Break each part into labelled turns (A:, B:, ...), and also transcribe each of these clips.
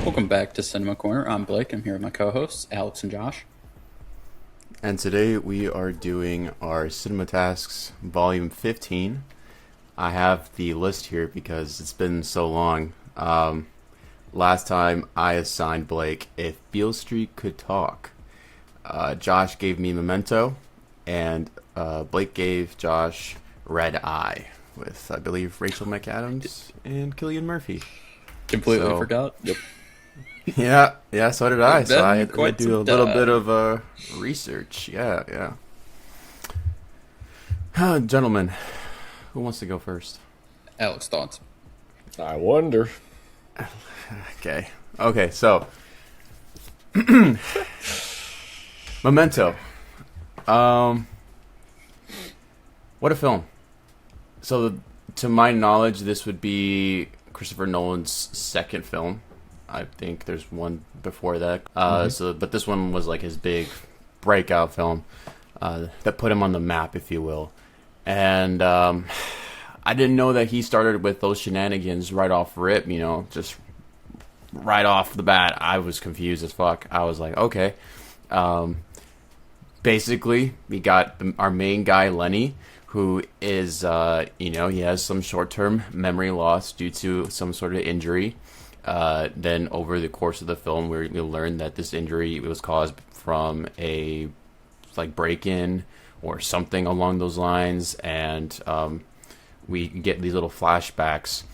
A: Welcome back to Cinema Corner. I'm Blake. I'm here with my co-hosts, Alex and Josh.
B: And today we are doing our Cinema Tasks Volume 15. I have the list here because it's been so long. Last time I assigned Blake If Beale Street Could Talk. Josh gave me Memento, and Blake gave Josh Red Eye with, I believe, Rachel McAdams and Cillian Murphy.
A: Completely forgot. Yep.
B: Yeah, so did I. So I had to do a little bit of research. Yeah. Gentlemen, who wants to go first?
A: Alex, thoughts?
C: I wonder.
B: Okay, so Memento. What a film. So, to my knowledge, this would be Christopher Nolan's second film. I think there's one before that. But this one was like his big breakout film that put him on the map, if you will. And I didn't know that he started with those shenanigans right off rip, just right off the bat. I was confused as fuck. I was like, okay. Basically, we got our main guy, Lenny, who is, he has some short-term memory loss due to some sort of injury. Then over the course of the film, we learn that this injury was caused from a break-in or something along those lines, and we get these little flashbacks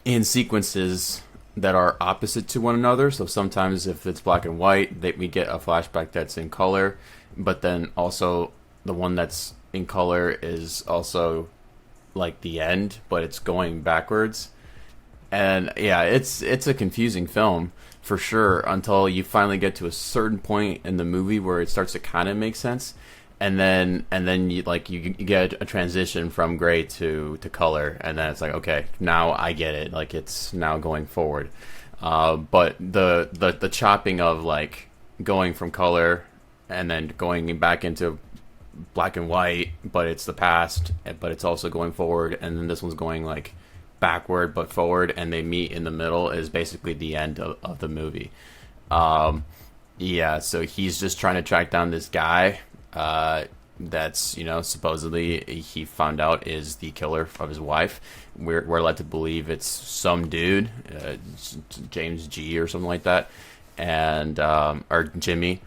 B: in sequences that are opposite to one another. So sometimes if it's black and white, we get a flashback that's in color, but then also the one that's in color is also like the end, but it's going backwards. And yeah, it's a confusing film for sure until you finally get to a certain point in the movie where it starts to kind of make sense, and then you get a transition from gray to color, and then it's like, okay, now I get it. Like, it's now going forward. But the chopping of like going from color and then going back into black and white, but it's the past, but it's also going forward, and then this one's going like backward but forward, and they meet in the middle is basically the end of the movie. So he's just trying to track down this guy that's supposedly he found out is the killer of his wife. We're led to believe it's some dude, James G or something like that, and or Jimmy.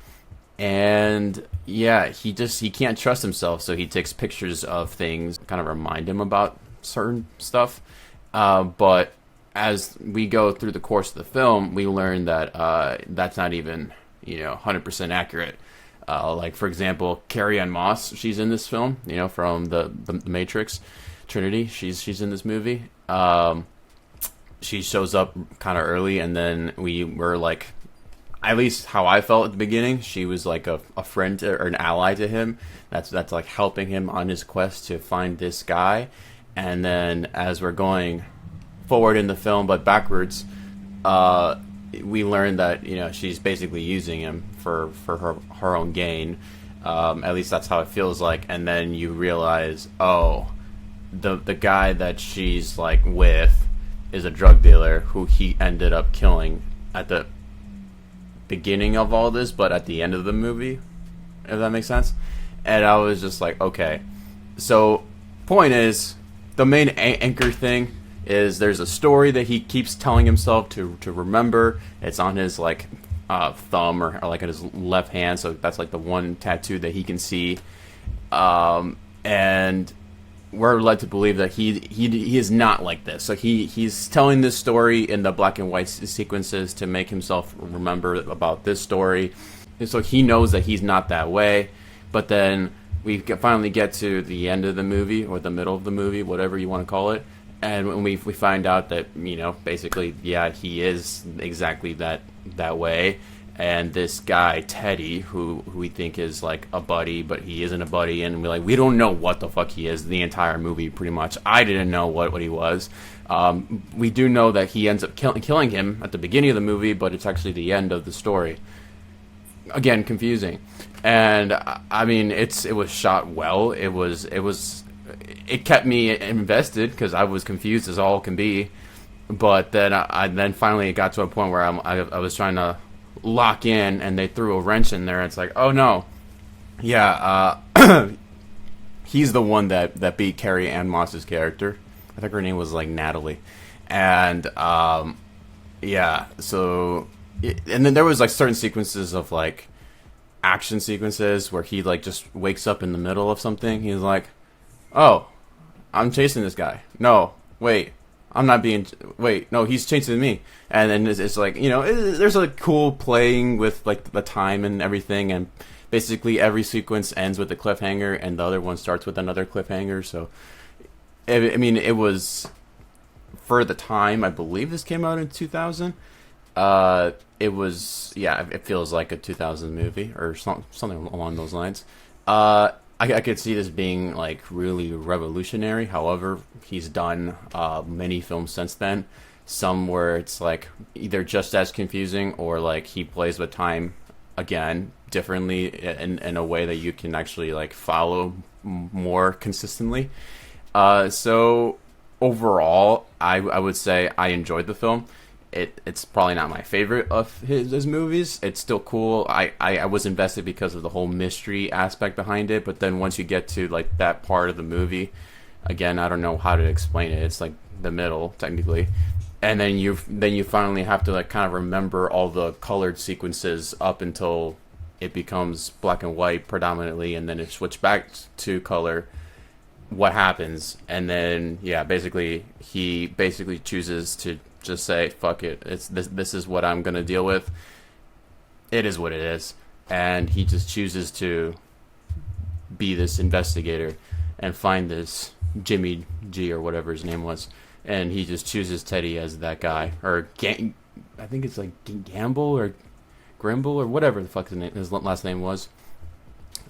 B: And yeah, he can't trust himself, so he takes pictures of things kind of remind him about certain stuff. But as we go through the course of the film, we learn that that's not even 100% accurate. Like, for example, Carrie-Anne Moss, she's in this film, from the Matrix Trinity. She's in this movie. She shows up kind of early, and then we were like, at least how I felt at the beginning, she was like a friend or an ally to him. That's like helping him on his quest to find this guy. And then as we're going forward in the film but backwards, we learn that she's basically using him for her own gain. At least that's how it feels like. And then you realize, the guy that she's like with is a drug dealer who he ended up killing at the beginning of all this, but at the end of the movie, if that makes sense. And I was just like, okay. So point is, the main anchor thing is there's a story that he keeps telling himself to remember. It's on his thumb or like on his left hand, so that's like the one tattoo that he can see. And we're led to believe that he is not like this. So he's telling this story in the black and white sequences to make himself remember about this story. And so he knows that he's not that way. But then we finally get to the end of the movie, or the middle of the movie, whatever you want to call it, and when we find out that basically, yeah, he is exactly that way. And this guy Teddy, who we think is like a buddy, but he isn't a buddy, and we don't know what the fuck he is the entire movie. Pretty much, I didn't know what he was. We do know that he ends up killing him at the beginning of the movie, but it's actually the end of the story. Again, confusing. And I mean, it was shot well. It kept me invested because I was confused as all can be. But then I then finally it got to a point where I was trying to lock in, and they threw a wrench in there. And it's like, oh no, yeah, he's the one that beat Carrie Ann Moss's character. I think her name was like Natalie, and yeah. So, and then there was like certain sequences of like action sequences where he like just wakes up in the middle of something. He's like, oh, I'm chasing this guy. No, wait. I'm not being. Wait, no, he's chasing me, and then it's like, you know, there's a cool playing with like the time and everything, and basically every sequence ends with a cliffhanger, and the other one starts with another cliffhanger. So, I mean, it was for the time. I believe this came out in 2000. It was, yeah, it feels like a 2000 movie or something along those lines. I could see this being like really revolutionary. However, he's done many films since then. Some where it's like either just as confusing or like he plays with time again differently in a way that you can actually like follow more consistently. So overall, I would say I enjoyed the film. It's probably not my favorite of his movies. It's still cool. I was invested because of the whole mystery aspect behind it. But then once you get to like that part of the movie, again, I don't know how to explain it. It's like the middle technically, and then you finally have to like kind of remember all the colored sequences up until it becomes black and white predominantly, and then it switched back to color. What happens, and then yeah, basically he basically chooses to just say fuck it, it's this is what I'm gonna deal with. It is what it is, and he just chooses to be this investigator and find this Jimmy G or whatever his name was, and he just chooses Teddy as that guy, or I think it's like Gamble or Grimble or whatever the fuck his last name was.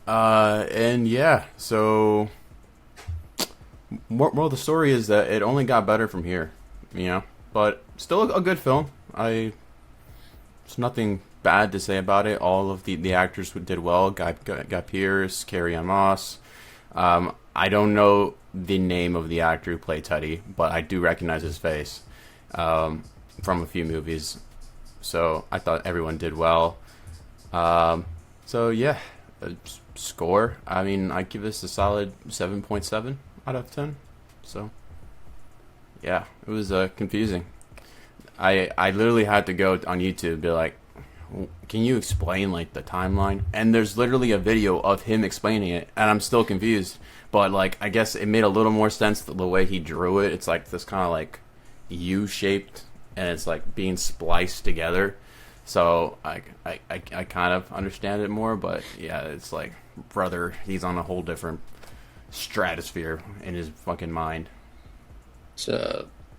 B: And yeah, so moral of the story is that it only got better from here, you know. But still a good film. There's nothing bad to say about it. All of the actors did well. Guy Pearce, Carrie Ann Moss. I don't know the name of the actor who played Teddy, but I do recognize his face from a few movies. So I thought everyone did well. So yeah, score. I mean, I give this a solid 7.7 out of 10. So yeah, it was confusing. I literally had to go on YouTube and be like, can you explain like the timeline? And there's literally a video of him explaining it, and I'm still confused. But like, I guess it made a little more sense the way he drew it. It's like this kind of like U-shaped, and it's like being spliced together. So I kind of understand it more. But yeah, it's like, brother, he's on a whole different stratosphere in his fucking mind.
A: It's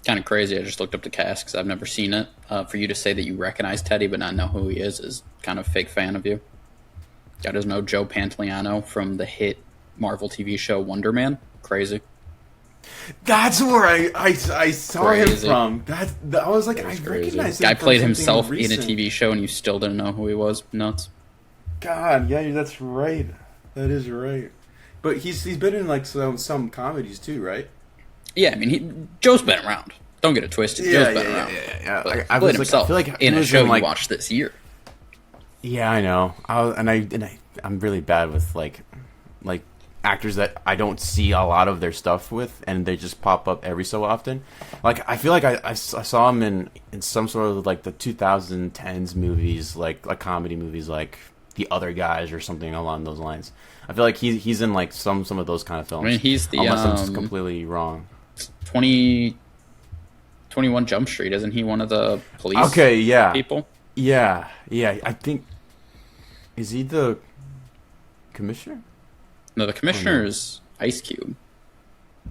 A: kind of crazy. I just looked up the cast because I've never seen it. For you to say that you recognize Teddy but not know who he is kind of fake fan of you. Guy doesn't know Joe Pantoliano from the hit Marvel TV show Wonder Man. Crazy.
B: That's where I saw him
A: Crazy.
B: from. I was like, I recognize him.
A: Guy
B: from
A: played
B: something
A: himself
B: recent.
A: in a TV show and you still didn't know who he was. Nuts.
B: God, yeah, that's right. That is right. But he's been in like some comedies too, right?
A: Yeah, I mean, Joe's been around. Don't get it twisted. Joe's been around.
B: Yeah.
A: But
B: I
A: played
B: was like,
A: himself
B: I feel like
A: in
B: he
A: a
B: was
A: show
B: in, like,
A: you watched this year.
B: Yeah, I know. I'm really bad with like actors that I don't see a lot of their stuff with, and they just pop up every so often. Like, I feel like I saw him in some sort of like the 2010s movies, like comedy movies, like The Other Guys or something along those lines. I feel like he's in like some of those kind of films.
A: I mean, he's the
B: unless I'm just completely wrong.
A: 21 Jump Street, isn't he one of the police people?
B: Yeah. I think, is he the commissioner?
A: No, the commissioner is Ice Cube.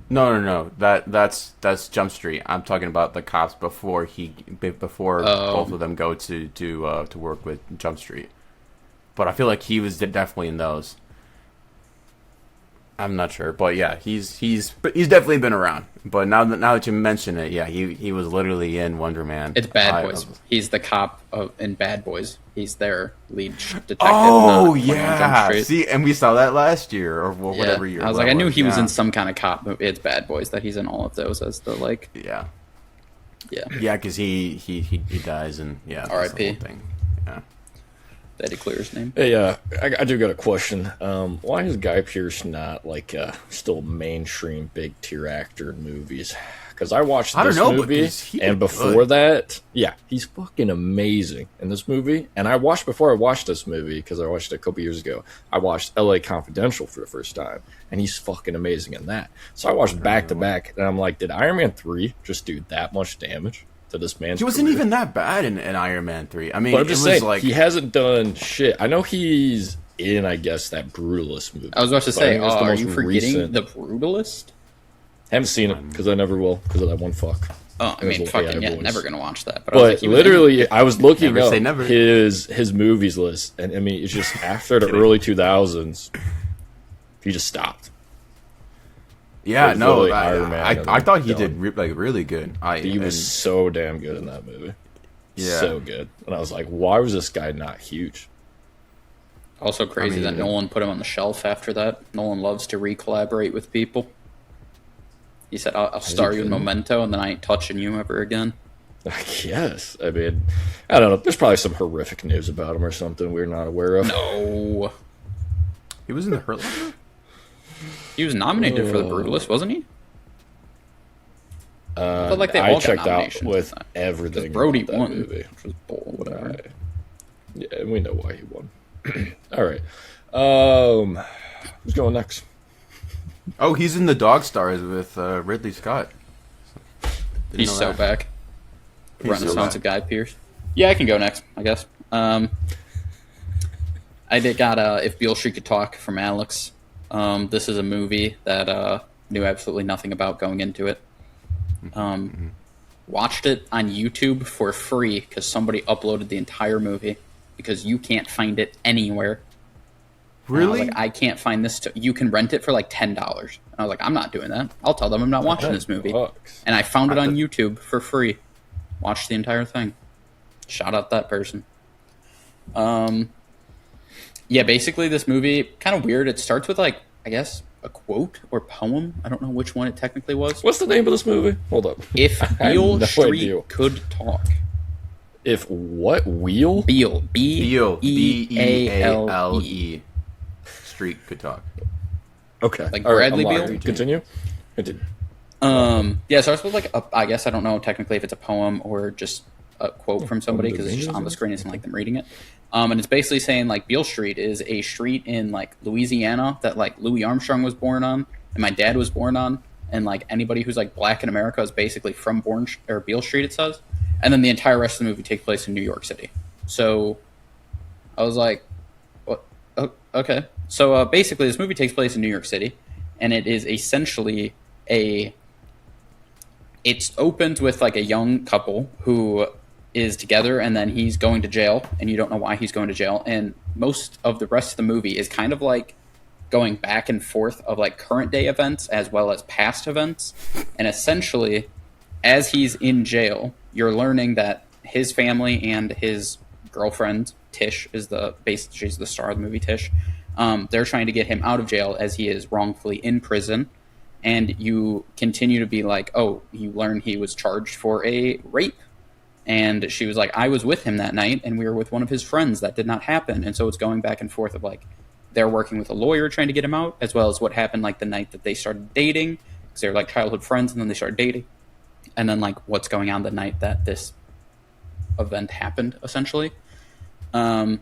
B: No. That's Jump Street. I'm talking about the cops before both of them go to work with Jump Street. But I feel like he was definitely in those. I'm not sure, but yeah, he's definitely been around. But now that you mention it, yeah, he was literally in Wonder Man.
A: It's Bad Boys. He's the cop in Bad Boys. He's their lead detective.
B: Oh,
A: not 21 Jump
B: yeah.
A: Street.
B: See, and we saw that last year or whatever year.
A: I was like, I knew he was
B: yeah.
A: in some kind of cop movie. It's Bad Boys that he's in all of those as the like.
B: Yeah.
A: Yeah.
B: Yeah, because he dies, and yeah, that's the
A: R.I.P..
B: whole thing. Yeah.
A: Did he clear his name?
C: Hey, I do got a question. Why is Guy Pearce not like still mainstream big tier actor in movies? Because I watched
B: I don't
C: this
B: know,
C: movie,
B: because he
C: and
B: did
C: before
B: good.
C: that, yeah, he's fucking amazing in this movie. And I watched before I watched this movie because I watched it a couple years ago. I watched L.A. Confidential for the first time, and he's fucking amazing in that. So I watched back to back, and I'm like, did Iron Man 3 just do that much damage to this man's
B: He wasn't
C: career?
B: even that bad in Iron Man 3. I mean,
C: But I'm
B: it
C: just
B: was
C: saying,
B: like
C: he hasn't done shit. I know he's in, I guess, that Brutalist movie.
A: I was about to
C: But I
A: say,
C: think it's the
A: are
C: most
A: you forgetting
C: recent.
A: The Brutalist?
C: Haven't seen it because I never will because of that one fuck.
A: Oh, I
C: It was
A: mean,
C: AI
A: fucking yeah,
C: voice.
A: never gonna watch that. But I was like,
C: But
A: he was in it.
C: literally, I was looking
B: Never
C: up
B: say never.
C: his movies list, and I mean, it's just after the early 2000s, he just stopped.
B: yeah,
C: it was
B: no,
C: literally Iron Man and
B: I thought he
C: done.
B: did like really good.
C: He was so damn good in that movie.
B: Yeah.
C: So good. And I was like, why was this guy not huge?
A: Also crazy that Nolan put him on the shelf after that. Nolan loves to re-collaborate with people. He said, I'll star you in Memento, and then I ain't touching you ever again.
C: Yes. I mean, I don't know. There's probably some horrific news about him or something we're not aware of.
A: No.
B: He was in the Hurt Locker?
A: He was nominated for the Brutalist, wasn't he? I felt like they all
C: I
A: got
C: checked out
A: nominations
C: with
A: in that.
C: everything.
A: Brody
C: about that
A: won,
C: movie.
A: which was bull, whatever.
C: Yeah, we know why he won. All right. Who's going next?
B: Oh, he's in the Dog Stars with Ridley Scott. Didn't
A: He's
B: know
A: so
B: that.
A: back.
B: He's so
A: Renaissance
B: back.
A: of Guy Pearce. Yeah, I can go next, I guess. I got If Beale Street Could Talk from Alex. This is a movie that knew absolutely nothing about going into it. Watched it on YouTube for free because somebody uploaded the entire movie because you can't find it anywhere. And I was
B: Really?
A: like, I can't find this. You can rent it for like $10. And I was like, I'm not doing that. I'll tell them I'm not watching this movie.
C: Bucks.
A: And I found it on YouTube for free. Watched the entire thing. Shout out that person. Yeah, basically this movie, kind of weird. It starts with like, I guess, a quote or poem. I don't know which one it technically was.
C: What's the name of this movie? Hold up.
A: If
C: have
A: Beale
C: no
A: Street
C: idea.
A: could talk.
C: If what? Wheel?
A: Beale.
B: Beale.
A: B-E-A-L-E.
B: B-E-A-L-E. Street could talk.
C: Okay.
A: Like
C: All right,
A: Bradley
C: I'm locked.
A: Beale?
C: Continue. Continue.
A: Yeah, so I suppose like I guess I don't know technically if it's a poem or just a quote from somebody because it's just on the screen. It's not like them reading it. And it's basically saying like Beale Street is a street in like Louisiana that like Louis Armstrong was born on and my dad was born on, and like anybody who's like black in America is basically from Beale Street. It says, and then the entire rest of the movie takes place in New York City. So I was like, what? Oh, okay. So basically, this movie takes place in New York City, and it is essentially it opens with like a young couple who is together, and then he's going to jail, and you don't know why he's going to jail. And most of the rest of the movie is kind of like going back and forth of like current day events as well as past events. And essentially, as he's in jail, you're learning that his family and his girlfriend Tish she's the star of the movie. Tish, they're trying to get him out of jail as he is wrongfully in prison. And you continue to be like, oh, you learn he was charged for a rape. And she was like, I was with him that night, and we were with one of his friends. That did not happen. And so it's going back and forth of like, they're working with a lawyer trying to get him out, as well as what happened like the night that they started dating, because they were like childhood friends, and then they started dating. And then like what's going on the night that this event happened, essentially. And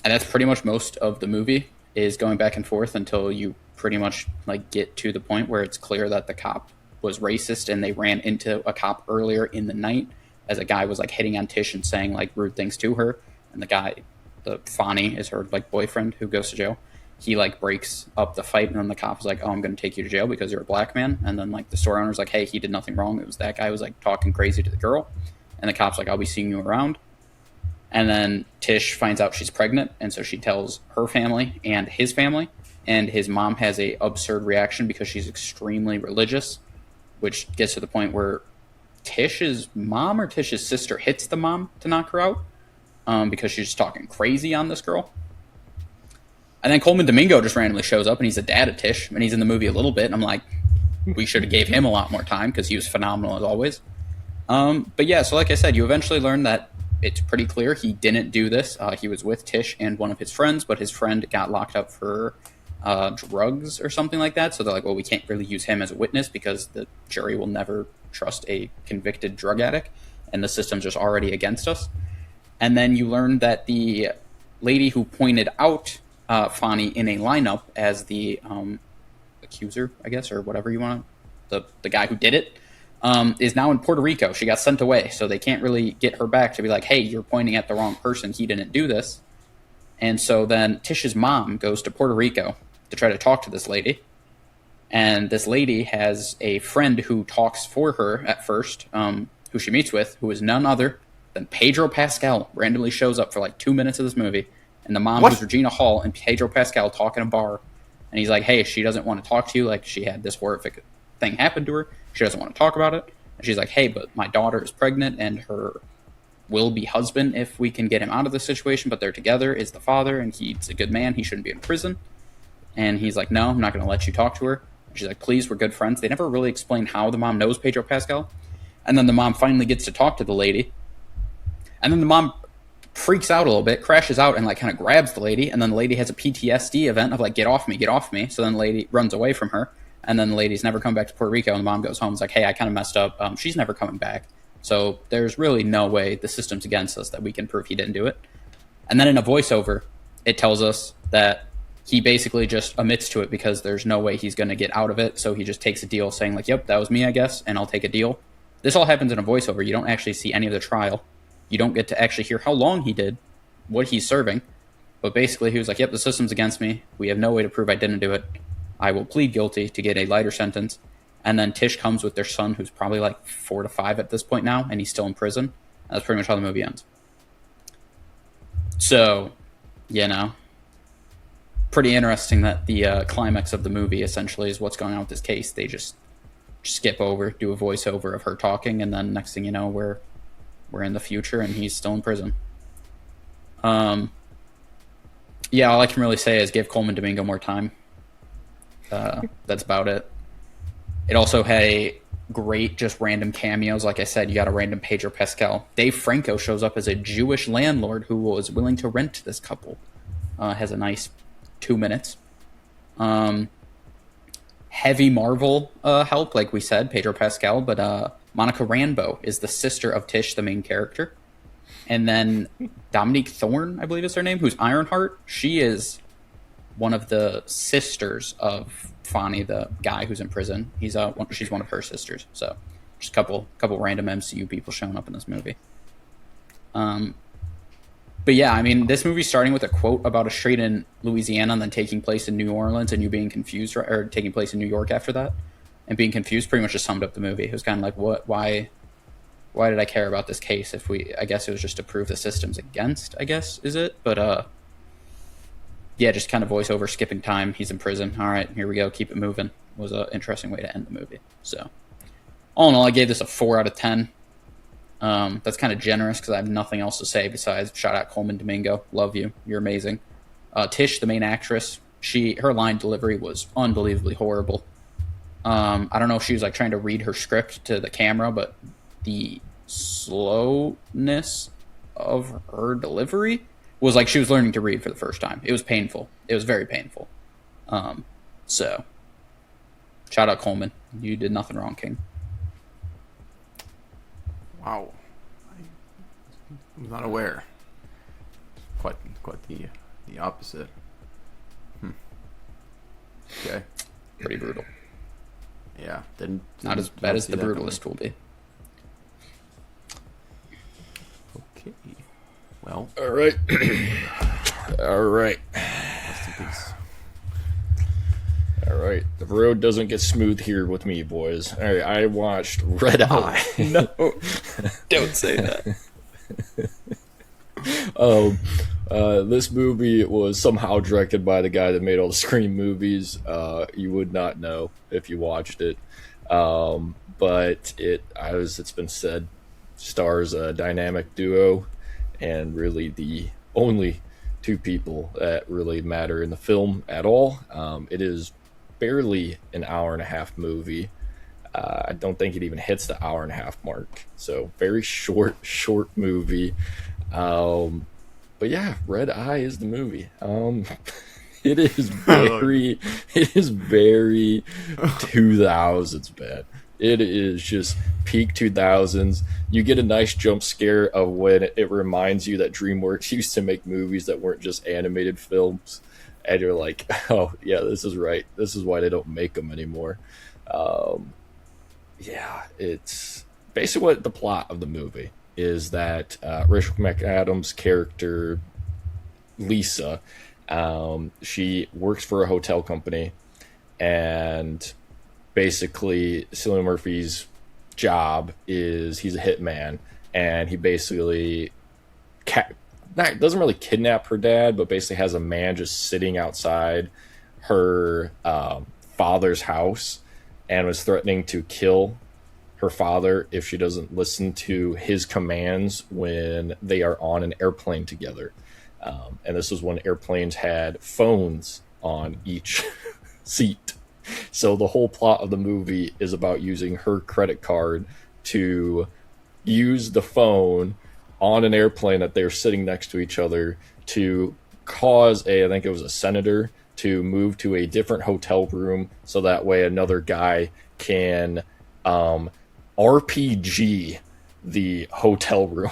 A: that's pretty much most of the movie is going back and forth until you pretty much like get to the point where it's clear that the cop was racist and they ran into a cop earlier in the night as a guy was like hitting on Tish and saying like rude things to her, and the guy, the Fonnie is her like boyfriend who goes to jail, he like breaks up the fight, and then the cop is like, oh, I'm going to take you to jail because you're a black man. And then like the store owner's like, hey, he did nothing wrong, it was that guy who was like talking crazy to the girl. And the cop's like, I'll be seeing you around. And then Tish finds out she's pregnant, and so she tells her family and his family, and his mom has a absurd reaction because she's extremely religious, which gets to the point where Tish's mom or Tish's sister hits the mom to knock her out because she's just talking crazy on this girl. And then Coleman Domingo just randomly shows up, and he's the dad of Tish, and he's in the movie a little bit, and I'm like, we should have gave him a lot more time because he was phenomenal as always. But yeah, so like I said, you eventually learn that it's pretty clear he didn't do this. He was with Tish and one of his friends, but his friend got locked up for drugs or something like that. So they're like, well, we can't really use him as a witness because the jury will never trust a convicted drug addict, and the system's just already against us. And then you learn that the lady who pointed out Fonny in a lineup as the accuser, I guess, or whatever you want, the guy who did it, is now in Puerto Rico. She got sent away, so they can't really get her back to be like, hey, you're pointing at the wrong person. He didn't do this. And so then Tish's mom goes to Puerto Rico to try to talk to this lady. And this lady has a friend who talks for her at first, who she meets with, who is none other than Pedro Pascal. Randomly shows up for like 2 minutes of this movie. And the mom, who's Regina Hall, and Pedro Pascal talk in a bar. And he's like, hey, she doesn't want to talk to you. Like, she had this horrific thing happen to her. She doesn't want to talk about it. And she's like, hey, but my daughter is pregnant, and her will-be husband, if we can get him out of this situation, but they're together, is the father, and he's a good man. He shouldn't be in prison. And he's like, no, I'm not going to let you talk to her. And she's like, please, we're good friends. They never really explain how the mom knows Pedro Pascal. And then the mom finally gets to talk to the lady. And then the mom freaks out a little bit, crashes out, and like kind of grabs the lady. And then the lady has a PTSD event of like, get off me, get off me. So then the lady runs away from her. And then the lady's never come back to Puerto Rico. And the mom goes home. It's like, hey, I kind of messed up. She's never coming back. So there's really no way the system's against us that we can prove he didn't do it. And then in a voiceover, it tells us that he basically just admits to it because there's no way he's going to get out of it. So he just takes a deal saying like, yep, that was me, I guess, and I'll take a deal. This all happens in a voiceover. You don't actually see any of the trial. You don't get to actually hear how long he did, what he's serving. But basically he was like, yep, the system's against me. We have no way to prove I didn't do it. I will plead guilty to get a lighter sentence. And then Tish comes with their son, who's probably like 4 to 5 at this point now, and he's still in prison. That's pretty much how the movie ends. So, you know, pretty interesting that the climax of the movie essentially is what's going on with this case. They just skip over, do a voiceover of her talking, and then next thing you know, we're in the future, and he's still in prison. Yeah, all I can really say is give Coleman Domingo more time. That's about it. It also had great just random cameos. Like I said, you got a random Pedro Pascal. Dave Franco shows up as a Jewish landlord who was willing to rent this couple. Has a nice 2 minutes. Heavy Marvel help, like we said, Pedro Pascal, but Monica Rambeau is the sister of Tish, the main character. And then Dominique Thorne, I believe is her name, who's Ironheart. She is one of the sisters of Fonny, the guy who's in prison. She's one of her sisters. So just a couple random MCU people showing up in this movie. But yeah, I mean, this movie's starting with a quote about a street in Louisiana and then taking place in New Orleans and you being confused, or taking place in New York after that and being confused pretty much just summed up the movie. It was kind of like, why did I care about this case I guess it was just to prove the system's against, I guess, is it? But, yeah, just kind of voiceover, skipping time. He's in prison. All right, here we go. Keep it moving. Was an interesting way to end the movie. So, all in all, I gave this a 4 out of 10. That's kind of generous because I have nothing else to say besides shout out Coleman Domingo. Love you. You're amazing. Tish, the main actress, her line delivery was unbelievably horrible. I don't know if she was like trying to read her script to the camera, but the slowness of her delivery was like she was learning to read for the first time. It was painful. It was very painful. So, shout out Coleman. You did nothing wrong, King.
B: Wow. I was not aware. Quite the opposite. Okay.
A: Pretty brutal.
B: Yeah. Didn't
A: Not as bad as
B: see
A: the
B: that
A: brutalist will be.
B: Okay. Well.
C: All right. All right.
B: Rest in peace.
C: All right. The road doesn't get smooth here with me, boys. All right. I watched Red Eye.
A: No. Don't say that.
C: This movie was somehow directed by the guy that made all the Scream movies. You would not know if you watched it. But it's been said, stars a dynamic duo, and really the only two people that really matter in the film at all. It is barely an hour and a half movie. I don't think it even hits the hour and a half mark. So very short movie. But yeah, Red Eye is the movie. It is very 2000s, man. It is just peak 2000s. You get a nice jump scare of when it reminds you that DreamWorks used to make movies that weren't just animated films. And you're like, oh, yeah, this is right. This is why they don't make them anymore. Yeah, it's basically what the plot of the movie is that Rachel McAdams' character, Lisa, she works for a hotel company, and basically Cillian Murphy's job is he's a hitman, and he basically doesn't really kidnap her dad, but basically has a man just sitting outside her father's house and was threatening to kill her father if she doesn't listen to his commands when they are on an airplane together. And this was when airplanes had phones on each seat. So the whole plot of the movie is about using her credit card to use the phone on an airplane that they're sitting next to each other to cause I think it was a senator, to move to a different hotel room so that way another guy can RPG the hotel room.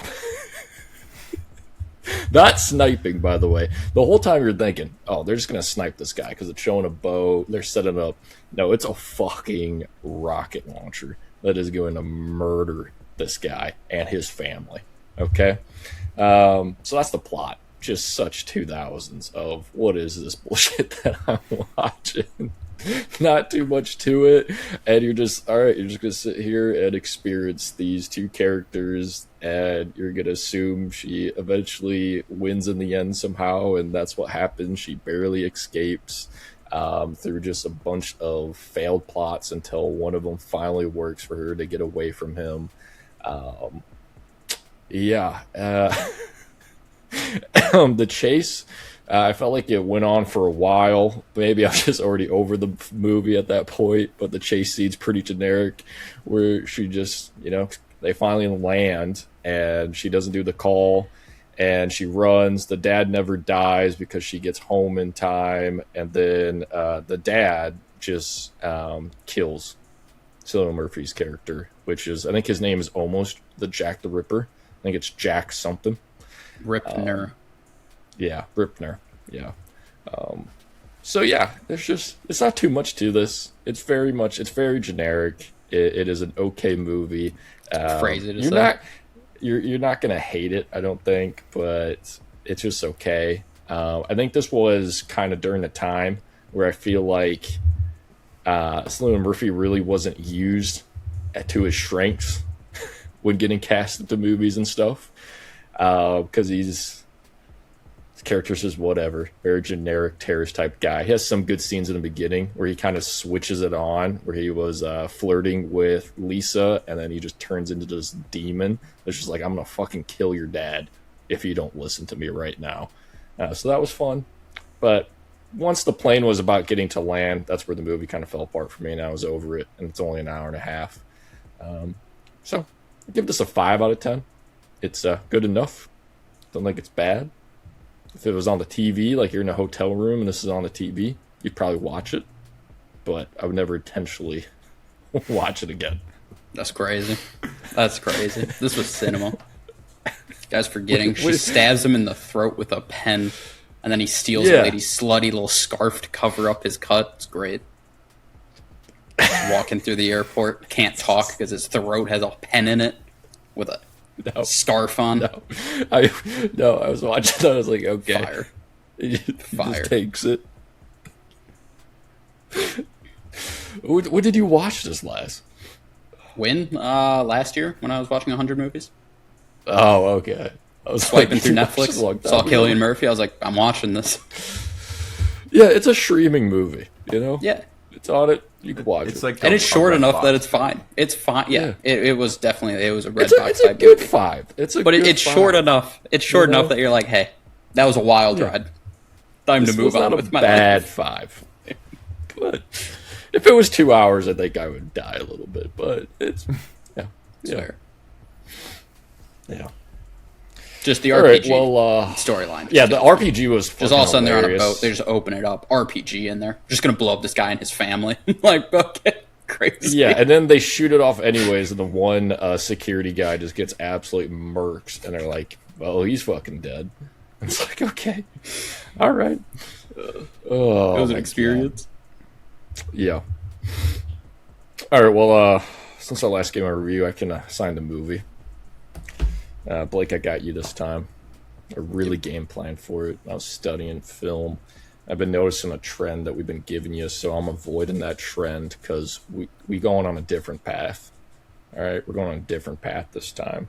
C: Not sniping, by the way. The whole time you're thinking, oh, they're just going to snipe this guy because it's showing a bow. They're setting up. No, it's a fucking rocket launcher that is going to murder this guy and his family. Okay? So that's the plot. Just such 2000s of what is this bullshit that I'm watching. Not too much to it, and you're just all right, you're just gonna sit here and experience these two characters, and you're gonna assume she eventually wins in the end somehow, and that's what happens. She barely escapes through just a bunch of failed plots until one of them finally works for her to get away from him. The chase, I felt like it went on for a while. Maybe I was just already over the movie at that point, but the chase scene's pretty generic, where she just, they finally land, and she doesn't do the call, and she runs. The dad never dies because she gets home in time, and then the dad just kills Cillian Murphy's character, which is, I think his name is almost the Jack the Ripper. I think it's Jack something.
A: Ripner.
C: Ripner. Yeah. So yeah, it's not too much to this. It's very generic. It is an okay movie.
A: Crazy to say.
C: You're not gonna hate it, I don't think, but it's just okay. I think this was kind of during the time where I feel like Cillian Murphy really wasn't used to his strengths when getting cast into movies and stuff. Because his character's just whatever, very generic terrorist type guy. He has some good scenes in the beginning where he kind of switches it on, where he was flirting with Lisa, and then he just turns into this demon. It's just like, I'm gonna fucking kill your dad if you don't listen to me right now. So that was fun. But once the plane was about getting to land, that's where the movie kind of fell apart for me, and I was over it, and it's only an hour and a half. So I'll give this a 5 out of 10. It's good enough. Don't think it's bad. If it was on the TV, like you're in a hotel room and this is on the TV, you'd probably watch it. But I would never intentionally watch it again.
A: That's crazy. This was cinema. Guy's forgetting. She stabs him in the throat with a pen, and then he steals a lady's slutty little scarf to cover up his cut. It's great. Walking through the airport, can't talk because his throat has a pen in it with a scarf on.
C: I was watching that. I was like, okay.
A: Fire.
C: He
A: Fire.
C: just takes it. What did you watch this last?
A: When? Last year when I was watching 100 movies.
C: Oh, okay. I was
A: Swiping through Netflix, saw Cillian Murphy. I was like, I'm watching this.
C: Yeah, it's a streaming movie,
A: Yeah.
C: It's on it. You can watch it.
B: Like
A: and it's short enough that it's fine. It's fine. Yeah. It was definitely, it was a red box type
C: good
A: movie.
C: 5. It's
A: short enough. It's short enough that you're like, hey, that was a wild ride. Time to move on with my
C: bad
A: life.
C: 5. But If it was 2 hours, I think I would die a little bit. But it's
A: Fair.
C: yeah.
A: Just the
C: All right,
A: RPG
C: well,
A: storyline.
C: yeah, the RPG was fucking
A: Just all of a sudden they're on a
C: hilarious.
A: boat. They just open it up. RPG in there. Just gonna blow up this guy and his family. Like, okay, crazy.
C: Yeah, and then they shoot it off anyways, and the one security guy just gets absolute murks, and they're like, "Well, he's fucking dead." And it's like, okay, all right. Oh,
A: It was an
C: my
A: experience.
C: God. Yeah. All right. Well, since our last game I review, I can assign the movie. Blake, I got you this time. I really game planned for it. I was studying film. I've been noticing a trend that we've been giving you, so I'm avoiding that trend because we going on a different path. All right, we're going on a different path this time.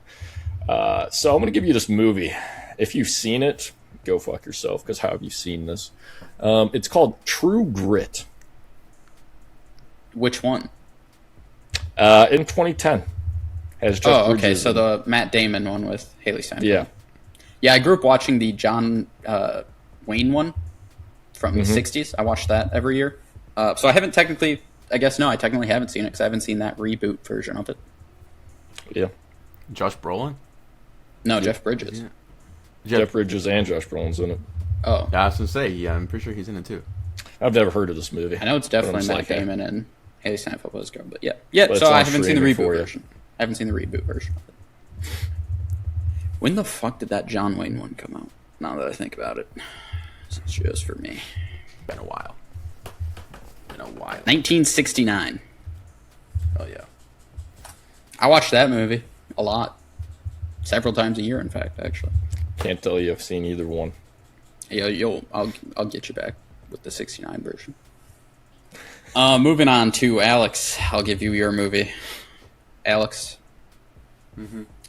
C: So I'm going to give you this movie. If you've seen it, go fuck yourself, because how have you seen this? It's called True Grit.
A: Which one?
C: In 2010. Has Jeff
A: Oh, okay.
C: Bridges
A: So
C: in-
A: the Matt Damon one with Haley Steinfeld.
C: Yeah.
A: Yeah, I grew up watching the John Wayne one from the
C: Mm-hmm.
A: 60s. I watched that every year. So I haven't technically, I technically haven't seen it because I haven't seen that reboot version of it.
C: Yeah.
B: Josh Brolin?
A: No, Jeff Bridges.
B: Yeah.
C: Jeff Bridges and Josh Brolin's in it.
A: Oh,
B: Yeah, I was gonna say, yeah, I'm pretty sure he's in it too.
C: I've never heard of this movie.
A: I know it's
C: But I'm
A: definitely
C: just
A: Matt
C: like,
A: Damon and Haley Steinfeld was girl, but yeah. Yeah,
C: But
A: so
C: it's
A: I
C: on
A: haven't seen the
C: streaming
A: reboot
C: for you.
A: version. I haven't seen the reboot version of it. When the fuck did that John Wayne one come out? Now that I think about it. It's just for me.
B: Been a while.
A: 1969.
B: Oh yeah.
A: I watched that movie a lot. Several times a year, in fact, actually.
C: Can't tell you I've seen either one.
A: Yeah, I'll get you back with the 69 version. Moving on to Alex. I'll give you your movie. Alex.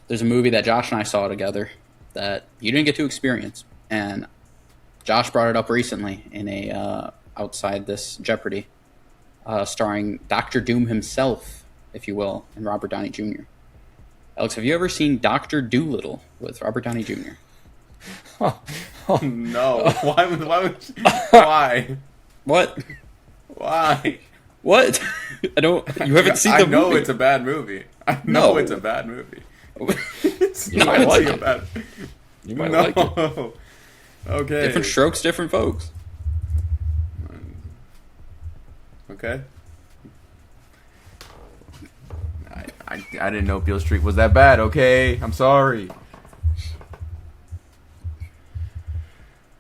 A: There's a movie that Josh and I saw together that you didn't get to experience. And Josh brought it up recently in a Outside This Jeopardy, starring Dr. Doom himself, if you will, and Robert Downey Jr. Alex, have you ever seen Dr. Doolittle with Robert Downey Jr.?
B: No. Why?
A: What?
B: Why?
A: What? I don't. You haven't seen the
B: I know
A: movie.
B: it's a bad movie. I know
A: No.
B: it's a bad movie. It's
C: You
B: not
C: might like
B: a
C: it.
B: bad.
C: You might
B: No.
C: like it.
B: Okay.
A: Different strokes, different folks.
B: Okay. I didn't know Beale Street was that bad. Okay, I'm sorry.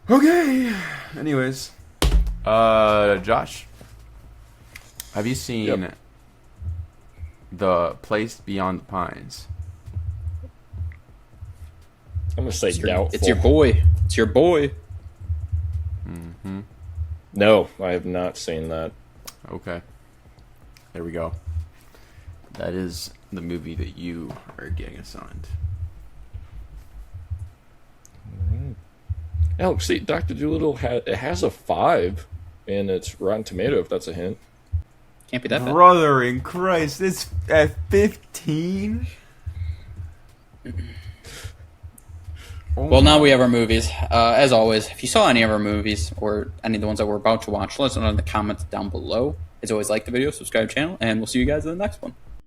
B: Okay. Anyways, Josh, have you seen
C: Yep.
B: The Place Beyond the Pines?
C: I'm going to say doubtful.
A: It's your boy. It's your boy.
C: No, I have not seen that.
B: Okay. There we go. That is the movie that you are getting assigned.
C: Oh, see, Dr. Doolittle it has a 5 in its Rotten Tomato, if that's a hint.
A: Can't be that bad.
B: Brother in Christ, it's at 15?
A: Well, now we have our movies. As always, if you saw any of our movies or any of the ones that we're about to watch, let us know in the comments down below. As always, like the video, subscribe to the channel, and we'll see you guys in the next one.